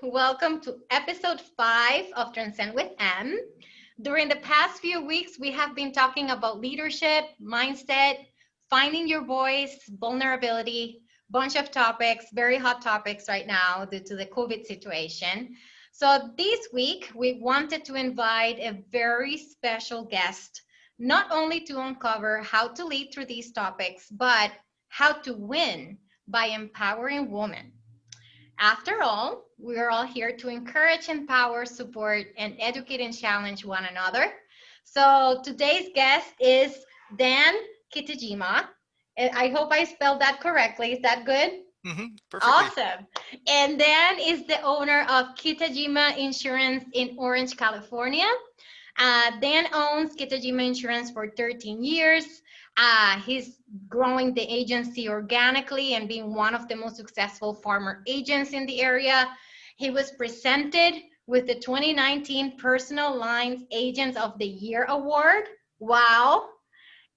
Welcome to episode 5 of Transcend with M. During the past few weeks, we have been talking about leadership, mindset, finding your voice, vulnerability, bunch of topics, very hot topics right now due to the COVID situation. So this week, we wanted to invite a very special guest, not only to uncover how to lead through these topics, but how to win by empowering women. After all, we are all here to encourage, empower, support, and educate and challenge one another. So today's guest is Dan Kitajima. I hope I spelled that correctly. Is that good? Perfectly. Awesome. And Dan is the owner of Kitajima Insurance in Orange, California. Dan owns Kitajima Insurance for 13 years. He's growing the agency organically and being one of the most successful farmer agents in the area. He was presented with the 2019 Personal Lines Agents of the Year Award. Wow.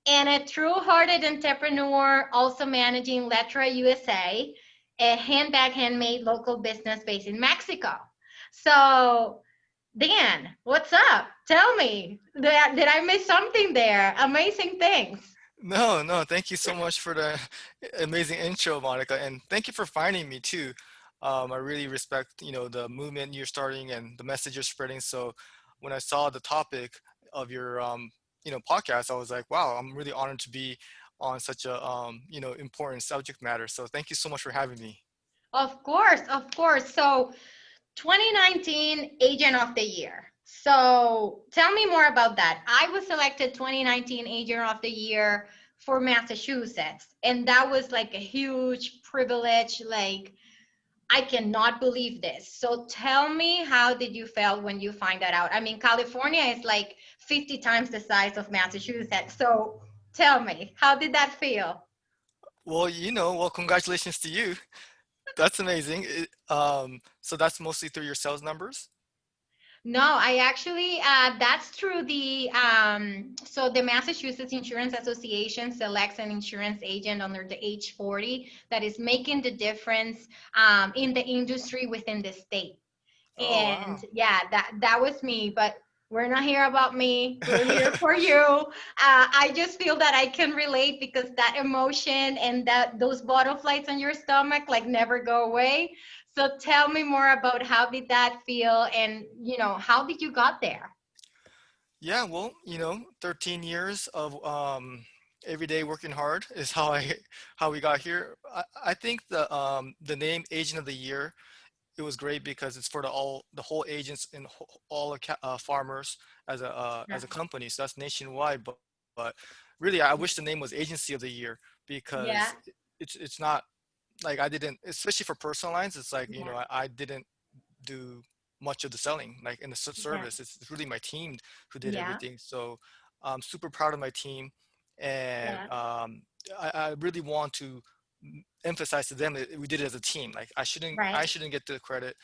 And a true-hearted entrepreneur, also managing Letra USA, a handmade local business based in Mexico. So Dan, what's up? Tell me. Did I miss something there? Amazing things. No, thank you so much for the amazing intro, Monica, and thank you for finding me too. I really respect, the movement you're starting and the message you're spreading. So when I saw the topic of your, podcast, I was like, wow, I'm really honored to be on such a, important subject matter. So thank you so much for having me. Of course, of course. So 2019 Agent of the Year. So tell me more about that. I was selected 2019 Agent of the Year for Massachusetts, and that was like a huge privilege. Like, I cannot believe this. So tell me, how did you feel when you find that out? I mean, California is like 50 times the size of Massachusetts. So tell me, how did that feel? Well, congratulations to you. That's amazing. So that's mostly through your sales numbers. No, I actually, that's through so the Massachusetts Insurance Association selects an insurance agent under the age 40 that is making the difference in the industry within the state. Oh, And wow. yeah, that was me, but we're not here about me. We're here for you. I just feel that I can relate because that emotion and those butterflies on your stomach like never go away. So tell me more about how did that feel and how did you got there? Yeah, well, 13 years of every day working hard is how we got here. I think the name Agent of the Year, it was great because it's for the whole agents and all the farmers Yeah. as a company. So that's nationwide. But really, I wish the name was Agency of the Year because Yeah. it's not like I didn't, especially for personal lines. It's like Yeah. I didn't do much of the selling like in the Yeah. service. It's really my team who did Yeah. everything. So I'm super proud of my team, and Yeah. I really want to emphasize to them that we did it as a team. Like I Right. shouldn't get the credit.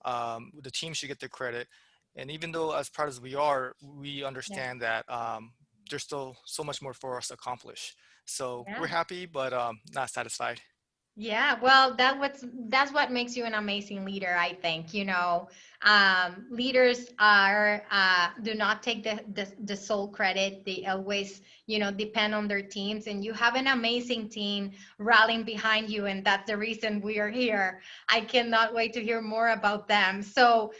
The team should get the credit. And even though as proud as we are, we Yeah. understand that there's still so much more for us to accomplish. So we're Yeah. happy, but not satisfied. Yeah, well, that's what makes you an amazing leader, I think. Leaders are do not take the sole credit. They always, depend on their teams, and you have an amazing team rallying behind you, and that's the reason we are here. I cannot wait to hear more about them. So,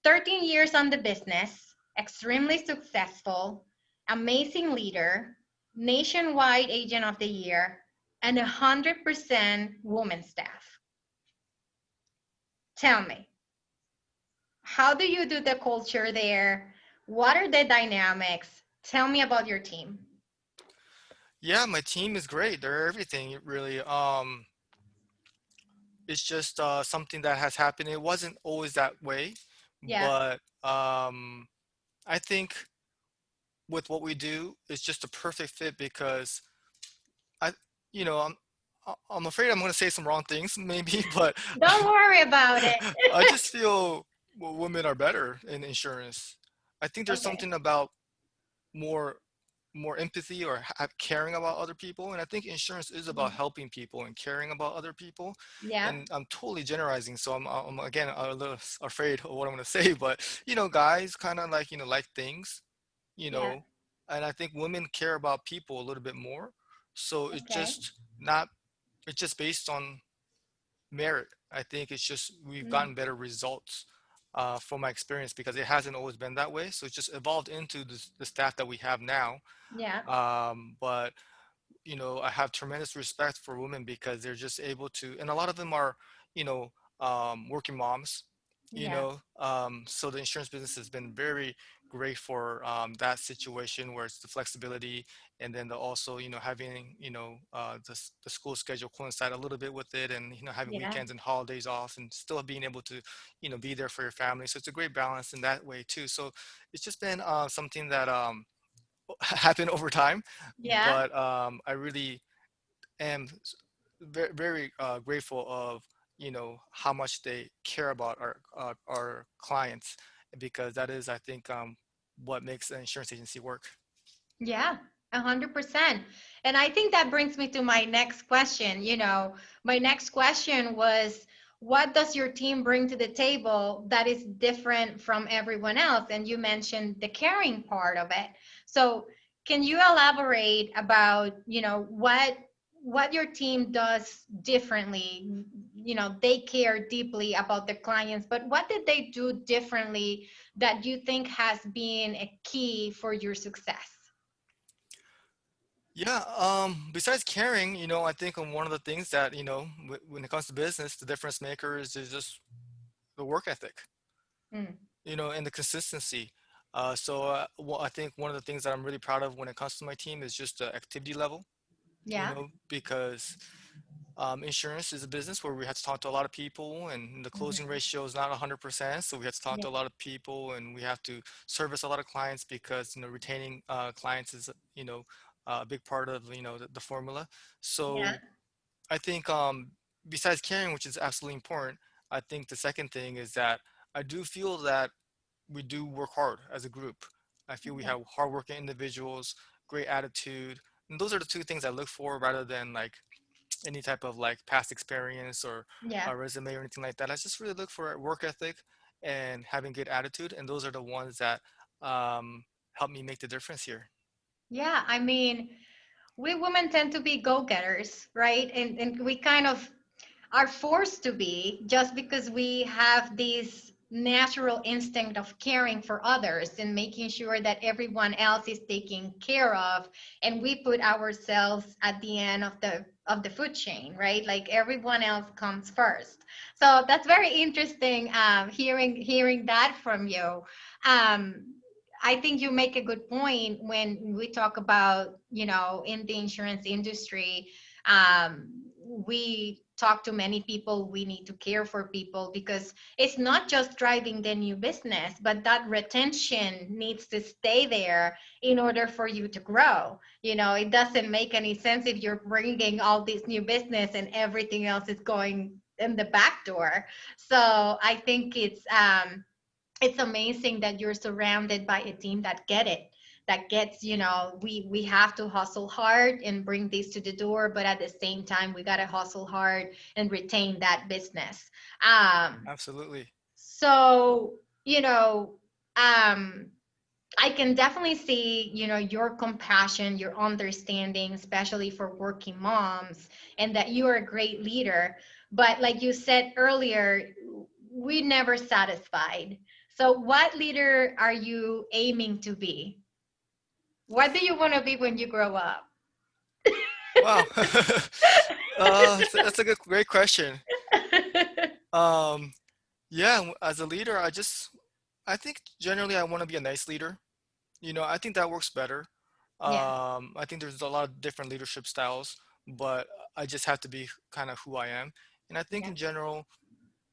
13 years on the business, extremely successful, amazing leader, nationwide agent of the year, and 100% woman staff. Tell me, how do you do the culture there? What are the dynamics? Tell me about your team. Yeah, my team is great. They're everything, really. It's just something that has happened. It wasn't always that way, Yeah, but I think with what we do, it's just a perfect fit because I, you know, I'm, I'm afraid I'm going to say some wrong things, maybe, but don't worry about it. I just feel women are better in insurance. I think there's Okay. something about more. more empathy or caring about other people. And I think insurance is about Mhm. helping people and caring about other people. Yeah. And I'm totally generalizing, so I'm again a little afraid of what I'm going to say, but guys kind of like like things, you Yeah. know, and I think women care about people a little bit more. So Okay. not it's just based on merit. I think it's just we've Mm. gotten better results from my experience because it hasn't always been that way. So it's just evolved into the staff that we have now. Yeah. But I have tremendous respect for women because they're just able to, and a lot of them are, you know, working moms, Yeah. so the insurance business has been very great for that situation where it's the flexibility and then the also, having, the school schedule coincide a little bit with it and, having Yeah. weekends and holidays off and still being able to, be there for your family. So it's a great balance in that way too. So it's just been something that happened over time, Yeah. but I really am very, very grateful of how much they care about our clients because that is I think what makes an insurance agency work. Yeah, 100%. And I think that brings me to my next question. My next question was, what does your team bring to the table that is different from everyone else? And you mentioned the caring part of it. So can you elaborate about, what your team does differently? They care deeply about their clients, but what did they do differently that you think has been a key for your success? Yeah, besides caring, I think one of the things that when it comes to business, the difference maker is just the work ethic, Mm. and the consistency. I think one of the things that I'm really proud of when it comes to my team is just the activity level, Yeah. because insurance is a business where we have to talk to a lot of people, and the closing Mhm. ratio is not 100%. So we have to talk Yeah. to a lot of people, and we have to service a lot of clients because retaining clients is a big part of the formula. Yeah. So I think besides caring, which is absolutely important, I think the second thing is that I do feel that we do work hard as a group. I feel we Yeah. have hardworking individuals, great attitude, and those are the two things I look for rather than like any type of like past experience or Yeah. a resume or anything like that. I just really look for work ethic and having good attitude, and those are the ones that help me make the difference here. Yeah. I mean, we women tend to be go-getters, right? And we kind of are forced to be just because we have this natural instinct of caring for others and making sure that everyone else is taken care of, and we put ourselves at the end of the food chain, right? Like everyone else comes first. So that's very interesting, hearing that from you. I think you make a good point when we talk about, in the insurance industry, we talk to many people. We need to care for people because it's not just driving the new business, but that retention needs to stay there in order for you to grow. It doesn't make any sense if you're bringing all this new business and everything else is going in the back door. So I think it's amazing that you're surrounded by a team that get it, that gets, we have to hustle hard and bring this to the door, but at the same time we got to hustle hard and retain that business. Absolutely. So um I can definitely see, your compassion, your understanding, especially for working moms, and that you are a great leader. But like you said earlier, we never satisfied. So what leader are you aiming to be? What do you want to be when you grow up? Wow. That's a great question. Um, yeah, as a leader, I think generally I want to be a nice leader. I think that works better. Yeah, I think there's a lot of different leadership styles, but I just have to be kind of who I am. And I think yeah, in general,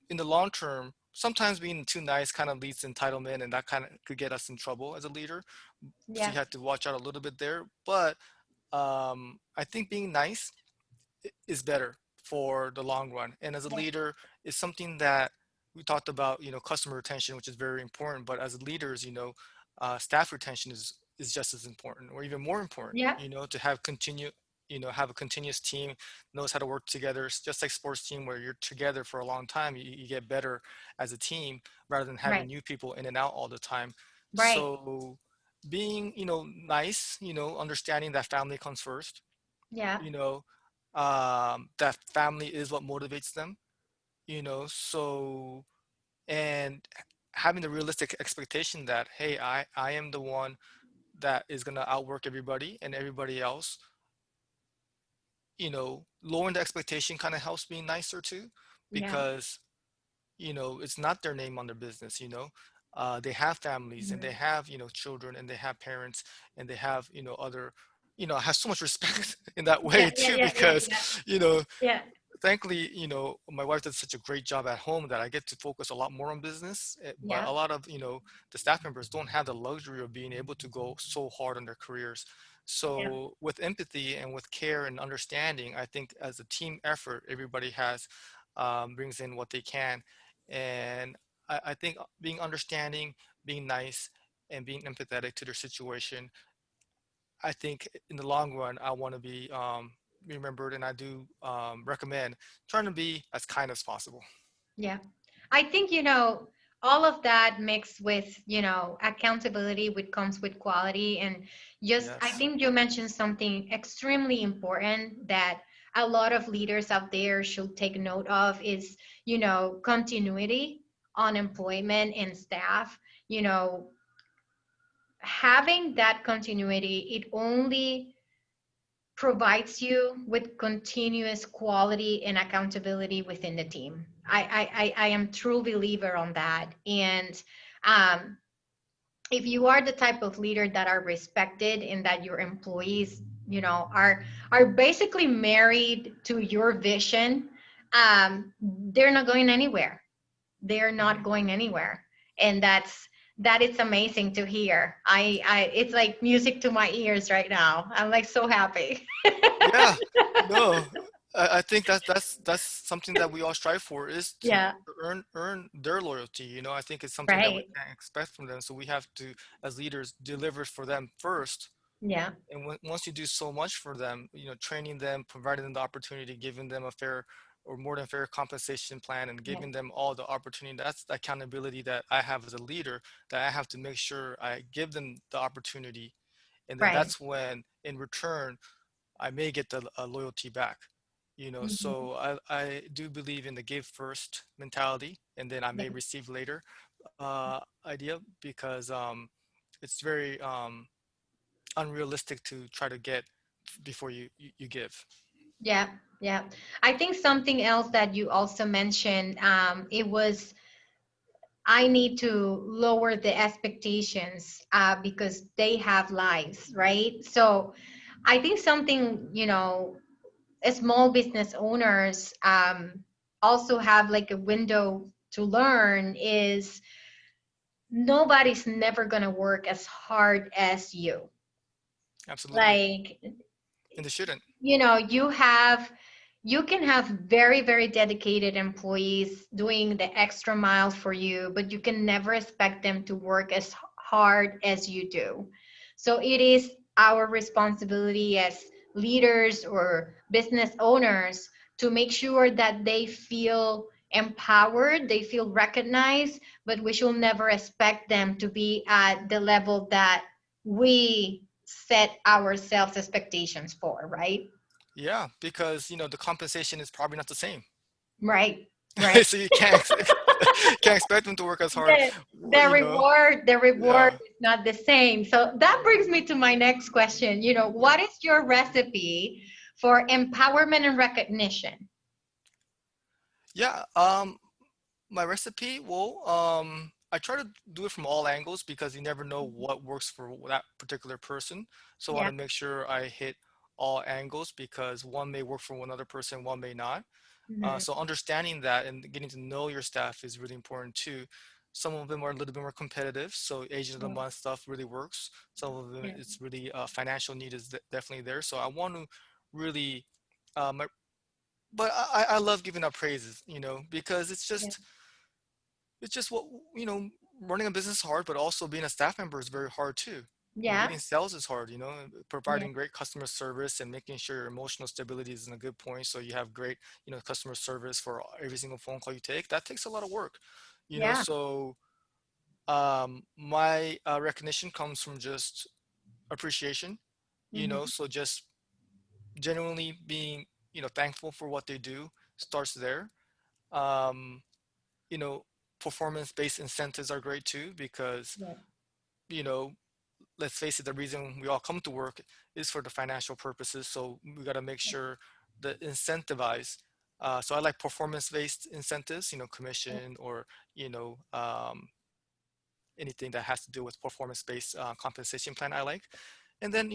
in the long term, sometimes being too nice kind of leads to entitlement, and that kind of could get us in trouble as a leader. So yeah, you have to watch out a little bit there. But I think being nice is better for the long run. And as a yeah, leader, it's something that we talked about, customer retention, which is very important. But as leaders, staff retention is is just as important or even more important, Yeah. to have have a continuous team knows how to work together. It's just like sports team where you're together for a long time, you get better as a team rather than having Right. new people in and out all the time. Right. So being, nice, understanding that family comes first, Yeah. you know, that family is what motivates them, so, and having the realistic expectation that, hey, I am the one that is going to outwork everybody and everybody else, lowering the expectation kind of helps being nicer too, Yeah. because, it's not their name on their business, they have families and they Mhm. have, children and they have parents and they have, other, I have so much respect in that Yeah. way Yeah. too, Yeah. Yeah. because, Yeah. you know, Yeah. thankfully, my wife does such a great job at home that I get to focus a lot more on business. But Yeah. a lot of, the staff members don't have the luxury of being able to go so hard on their careers. Yeah. So with empathy and with care and understanding, I think as a team effort, everybody has brings in what they can. And I think being understanding, being nice, and being empathetic to their situation, I think in the long run, I want to be remembered, and I do recommend trying to be as kind as possible. Yeah. I think, all of that mixed with, accountability, which comes with quality. And just, I Yes, think you mentioned something extremely important that a lot of leaders out there should take note of is, continuity on employment and staff. You know, having that continuity, it only provides you with continuous quality and accountability within the team. I am true believer on that. And um, if you are the type of leader that are respected and that your employees, are basically married to your vision, they're not going anywhere. They're not hmm going anywhere. And that is amazing to hear. I it's like music to my ears right now. I'm like so happy. yeah, no, I think that's something that we all strive for is to Yeah. earn their loyalty. I think it's something that we Right. can't expect from them, so we have to, as leaders, deliver for them first. Yeah. And once you do so much for them, training them, providing them the opportunity, giving them a fair or more than fair compensation plan, and Yeah. giving them all the opportunity, that's the accountability that I have as a leader, that I have to make sure I give them the opportunity. And then Right. that's when in return I may get the loyalty back. Hmm. So I do believe in the give first mentality, and then I Yeah. may receive later idea, because it's very unrealistic to try to get before you give. Yeah. Yeah. I think something else that you also mentioned, it was I need to lower the expectations because they have lives, right? So I think something, small business owners also have like a window to learn is nobody's never going to work as hard as you. Absolutely. Like, And they shouldn't. you can have very, very dedicated employees doing the extra mile for you, but you can never expect them to work as hard as you do. So it is our responsibility as leaders or business owners to make sure that they feel empowered, they feel recognized, but we should never expect them to be at the level that we set ourselves expectations for, right? Yeah, because the compensation is probably not the same. Right, right. So you can't can't expect them to work as hard. The, the You know. reward, the reward Yeah. is not the same. So that brings me to my next question. Yeah. What is your recipe for empowerment and recognition? Yeah. My recipe, well, I try to do it from all angles because you never know what works for that particular person. So I want Yeah. to make sure I hit all angles because one may work for one other person, one may not. Hmm. So understanding that and getting to know your staff is really important too. Some of them are a little bit more competitive, so agent of the Yeah. month stuff really works. Some of them, Yeah. it's really financial need is definitely there. So I want to really, um, but I love giving out praises, because Yeah. it's just what, running a business is hard, but also being a staff member is very hard too. Yeah. getting sales is hard, Yeah. providing great customer service and making sure your emotional stability is in a good point. So you have great, customer service for every single phone call you take. That takes a lot of work, Yeah. so my recognition comes from just appreciation, Hmm. so just genuinely being, thankful for what they do starts there. Um, you know, Performance-based incentives are great too because, Yeah. you know, let's face it, the reason we all come to work is for the financial purposes. So we got to make sure that incentivize. So I like performance-based incentives, commission or, you know, um, anything that has to do with performance-based compensation plan I like. And then,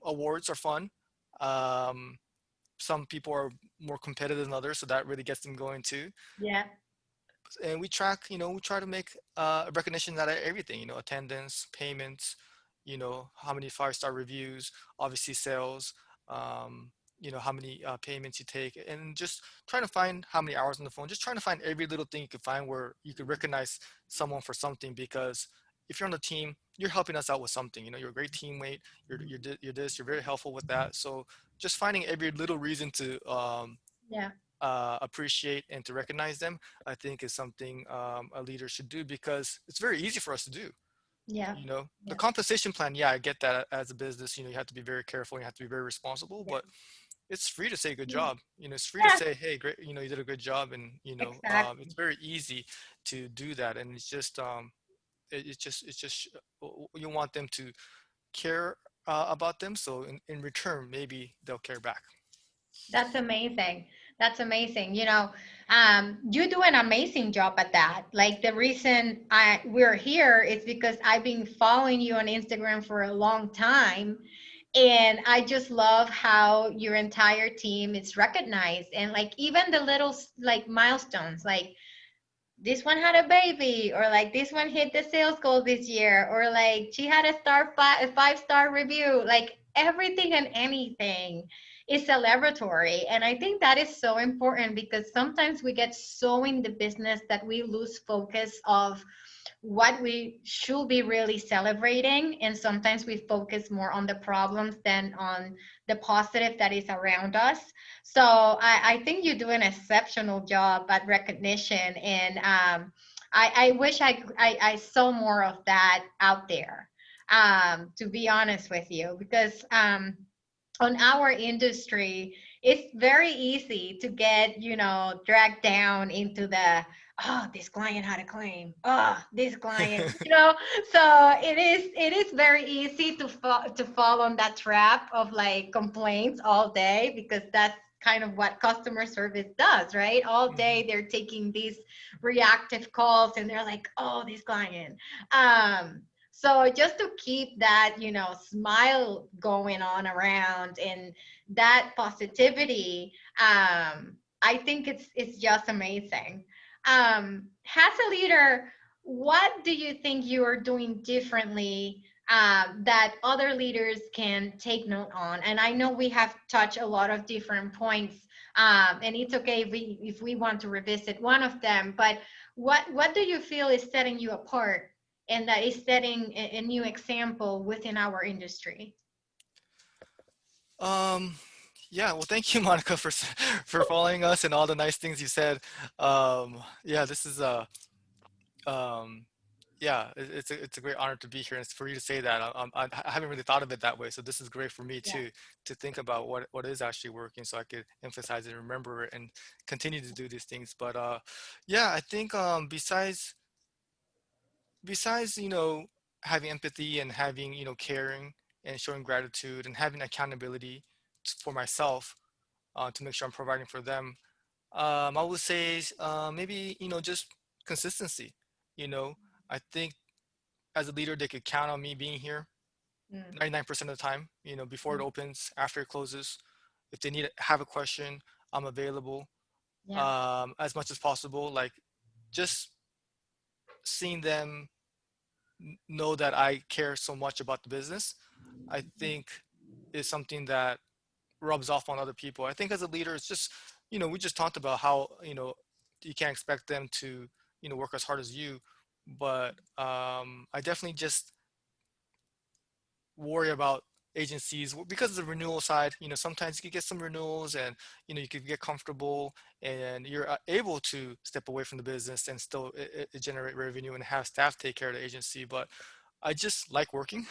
awards are fun. Um, some people are more competitive than others, so that really gets them going too. Yeah. And we track, we try to make recognition out of everything, attendance, payments, how many five-star reviews, obviously sales, um, how many payments you take, and just trying to find how many hours on the phone, just trying to find every little thing you could find where you could recognize someone for something. Because if you're on the team, you're helping us out with something, you're a great teammate, you're this, you're very helpful with that. So just finding every little reason to Yeah. appreciate and to recognize them, I think is something a leader should do because it's very easy for us to do. Yeah. The Yeah. compensation plan, yeah, I get that as a business, you have to be very careful, you have to be very responsible, Yeah. but it's free to say good Yeah. job. It's free to Yeah. say, hey, great, you did a good job, and it's Exactly. very easy to do that, and it's just it's just you want them to care about them, so in return, maybe they'll care back. That's amazing. That's amazing. You do an amazing job at that. Like the reason we're here is because I've been following you on Instagram for a long time. And I just love how your entire team is recognized and like even the little like milestones, like this one had a baby, or like this one hit the sales goal this year, or like she had a 5-star review. Like everything and anything is celebratory. And I think that is so important because sometimes we get so in the business that we lose focus of what we should be really celebrating. And sometimes we focus more on the problems than on the positive that is around us. So I think you do an exceptional job at recognition. And I wish I saw more of that out there, to be honest with you, because on our industry, it's very easy to get, dragged down into the, oh, this client had a claim. Oh, this client, so it is very easy to fall on that trap of like complaints all day, because that's kind of what customer service does, right? All Hmm. day they're taking these reactive calls and they're like, oh, this client. So just to keep that, smile going on around and that positivity, I think it's just amazing. As a leader, what do you think you are doing differently, that other leaders can take note on? And I know we have touched a lot of different points, and it's okay if we want to revisit one of them. But what do you feel is setting you apart, and that is setting a new example within our industry? Um, yeah, well, thank you, Monica, for following us and all the nice things you said. Yeah, this is um, yeah, it's a great honor to be here, and it's for you to say that. I haven't really thought of it that way, so this is great for me Yeah. too, to think about what is actually working, so I could emphasize it and remember it and continue to do these things. But yeah, I think besides having empathy and having caring and showing gratitude and having accountability for myself, to make sure I'm providing for them. I would say maybe just consistency. You know, I think as a leader, they could count on me being here Mm. 99% of the time. Before it Mm. opens, after it closes. If they have a question, I'm available Yeah. as much as possible. Like just seeing them know that I care so much about the business, I think is something that rubs off on other people. I think as a leader, it's just, we just talked about how, you can't expect them to, work as hard as you. But I definitely just worry about agencies because of the renewal side. Sometimes you can get some renewals, and you can get comfortable, and you're able to step away from the business and still generate revenue and have staff take care of the agency. But I just like working.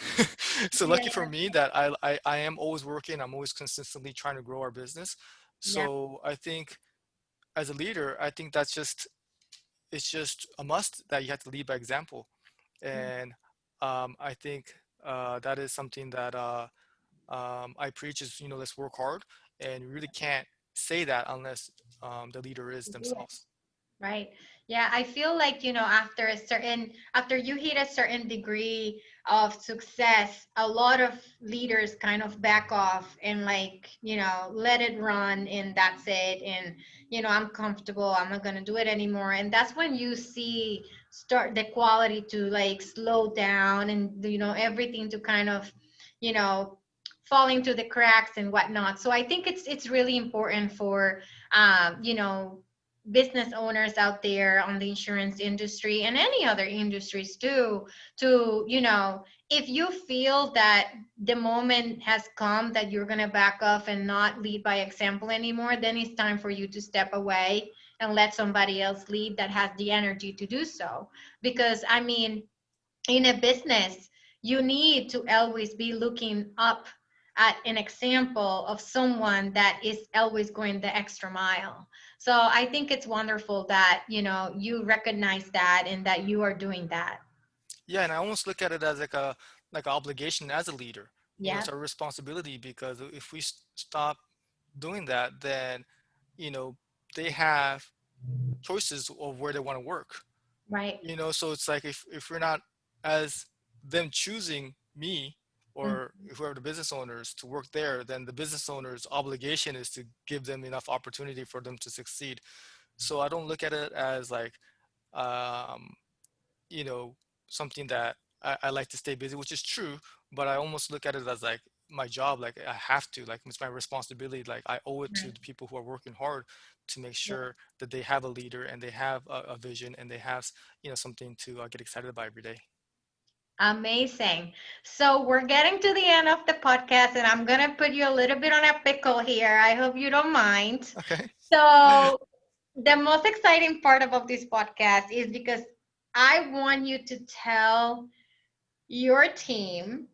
So lucky Yeah, for me that I am always working. I'm always consistently trying to grow our business. yeah, So I think as a leader, I think it's just a must that you have to lead by example. And I think that is something that I preach is, let's work hard. And you really can't say that unless the leader is yeah. themselves. Right. Yeah, I feel like, after you hit a certain degree of success, a lot of leaders kind of back off and like, let it run and that's it. And, I'm comfortable. I'm not going to do it anymore. And that's when you see start the quality to like slow down and, everything to kind of, you know, falling through the cracks and whatnot. So I think it's really important for, um, you know, business owners out there on the insurance industry and any other industries too, to if you feel that the moment has come that you're going to back off and not lead by example anymore, then it's time for you to step away and let somebody else lead that has the energy to do so. Because I mean, in a business, you need to always be looking up at an example of someone that is always going the extra mile. So I think it's wonderful that, you recognize that and that you are doing that. Yeah, and I almost look at it as like an obligation as a leader. Yeah, It's our responsibility because if we stop doing that, then you know they have choices of where they want to work. right. So it's like if we're not as them choosing me Mm, or whoever the business owners to work there, then the business owner's obligation is to give them enough opportunity for them to succeed. So I don't look at it as like um, you know, something that I like to stay busy, which is true, but I almost look at it as like my job, like I have to, like it's my responsibility, like I owe it to right. the people who are working hard to make Yeah. sure that they have a leader and they have a vision and they have, something to get excited about every day. Amazing. So we're getting to the end of the podcast, and I'm going to put you a little bit on a pickle here. I hope you don't mind. Okay. So, the most exciting part about this podcast is because I want you to tell your team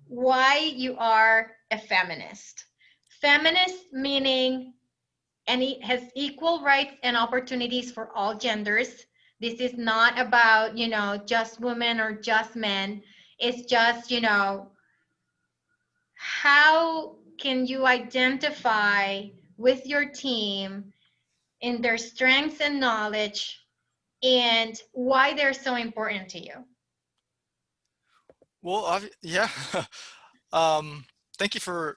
why you are a feminist. Feminist meaning any has equal rights and opportunities for all genders. This is not about, just women or just men. It's just, how can you identify with your team in their strengths and knowledge and why they're so important to you? Well, yeah. um, Thank you for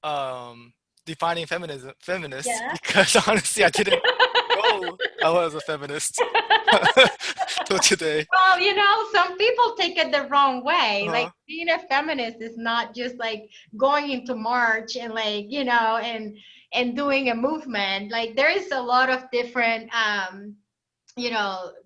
um, defining feminist, Yeah. because honestly, I didn't know I was a feminist till today. Well, some people take it the wrong way. Like Uh-huh. being a feminist is not just like going into march and like, and doing a movement. Like there is a lot of different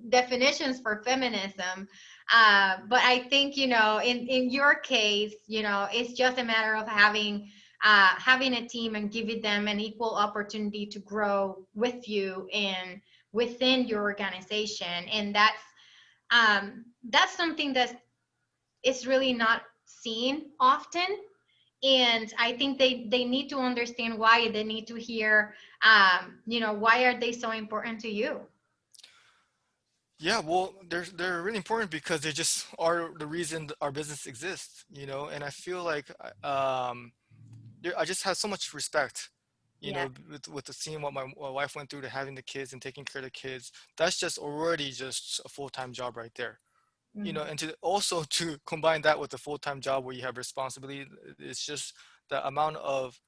definitions for feminism. But I think, in your case, it's just a matter of having a team and giving them an equal opportunity to grow with you and within your organization. And that's something that is really not seen often. And I think they need to understand why. They need to hear, why are they so important to you? Yeah, well, they're really important because they just are the reason our business exists, and I feel like I just have so much respect, Yeah. with the seeing what my wife went through to having the kids and taking care of the kids. That's just already just a full-time job right there. Mhm. And to also to combine that with a full-time job where you have responsibility, it's just the amount of,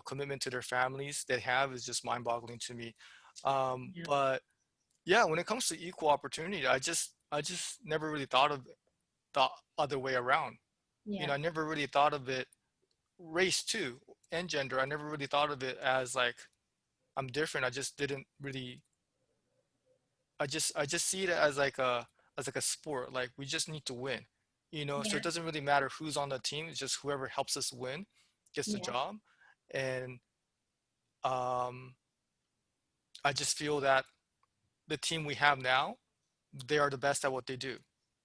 commitment to their families they have is just mind-boggling to me. Yeah. But yeah, when it comes to equal opportunity, I just never really thought of the other way around. Yeah. I never really thought of it race too and gender. I never really thought of it as like I'm different. I just didn't really. I just see it as like a sport. Like we just need to win. So Yeah. it doesn't really matter who's on the team. It's just whoever helps us win gets the Yeah. job. And um, I just feel that the team we have now, they are the best at what they do.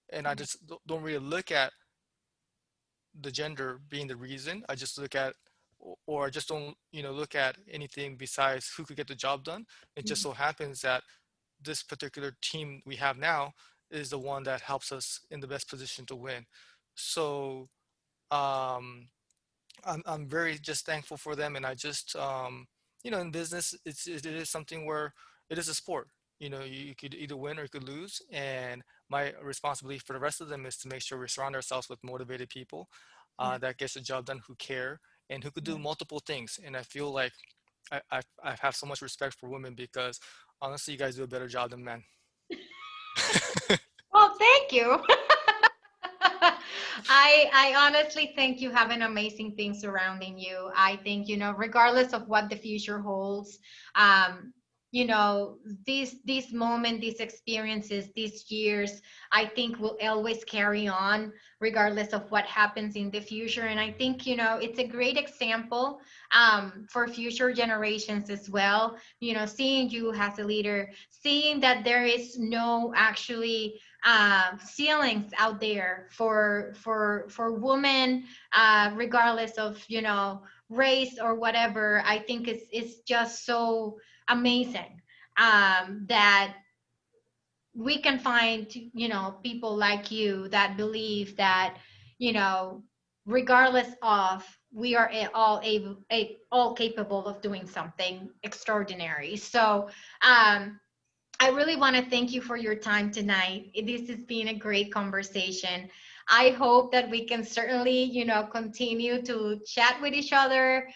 And I Yeah. just don't really look at the gender being the reason. I just look at, or I just don't, look at anything besides who could get the job done. It just Mhm. so happens that this particular team we have now is the one that helps us in the best position to win. So um, I'm very just thankful for them, and I just in business it is something where it is a sport. You could either win or you could lose, and my responsibility for the rest of them is to make sure we surround ourselves with motivated people Yeah. that gets the job done, who care and who could do Yeah. multiple things. And I feel like I have so much respect for women because honestly, you guys do a better job than men. Well, thank you. I honestly think you have an amazing thing surrounding you. I think, regardless of what the future holds, um, you know, this moment, these experiences, these years, I think will always carry on regardless of what happens in the future. And I think, it's a great example for future generations as well. Seeing you as a leader, seeing that there is no actually ceilings out there for women, regardless of race or whatever. I think it's just so amazing that we can find people like you that believe that you know regardless of we are all capable of doing something extraordinary. So I really want to thank you for your time tonight. This has been a great conversation. I hope that we can certainly, continue to chat with each other,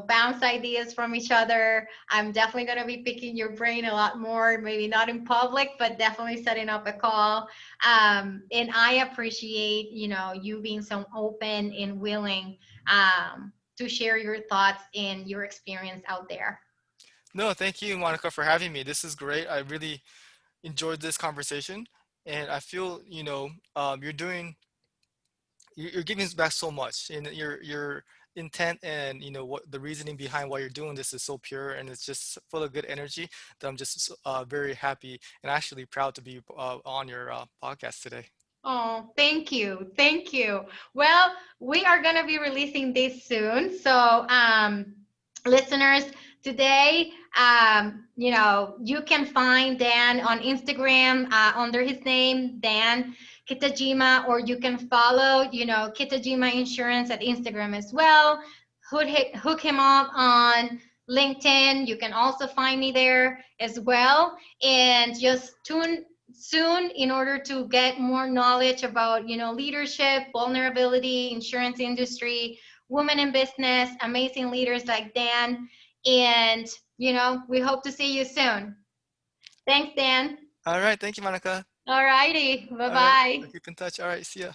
bounce ideas from each other. I'm definitely going to be picking your brain a lot more, maybe not in public, but definitely setting up a call. And I appreciate, you being so open and willing to share your thoughts and your experience out there. No, thank you, Monica, for having me. This is great. I really enjoyed this conversation, and I feel you're giving back so much, and your intent and what the reasoning behind why you're doing this is so pure, and it's just full of good energy that I'm just very happy and actually proud to be on your podcast today. Oh, thank you. Thank you. Well, we are going to be releasing this soon. So, listeners, today, you can find Dan on Instagram under his name, Dan Kitajima, or you can follow, Kitajima Insurance at Instagram as well. Hook him up on LinkedIn. You can also find me there as well. And just tune soon in order to get more knowledge about leadership, vulnerability, insurance industry, women in business, amazing leaders like Dan. And we hope to see you soon. Thanks, Dan. All right, thank you, Monica. All righty. Bye All right, bye. we'll keep in touch. All right, see ya.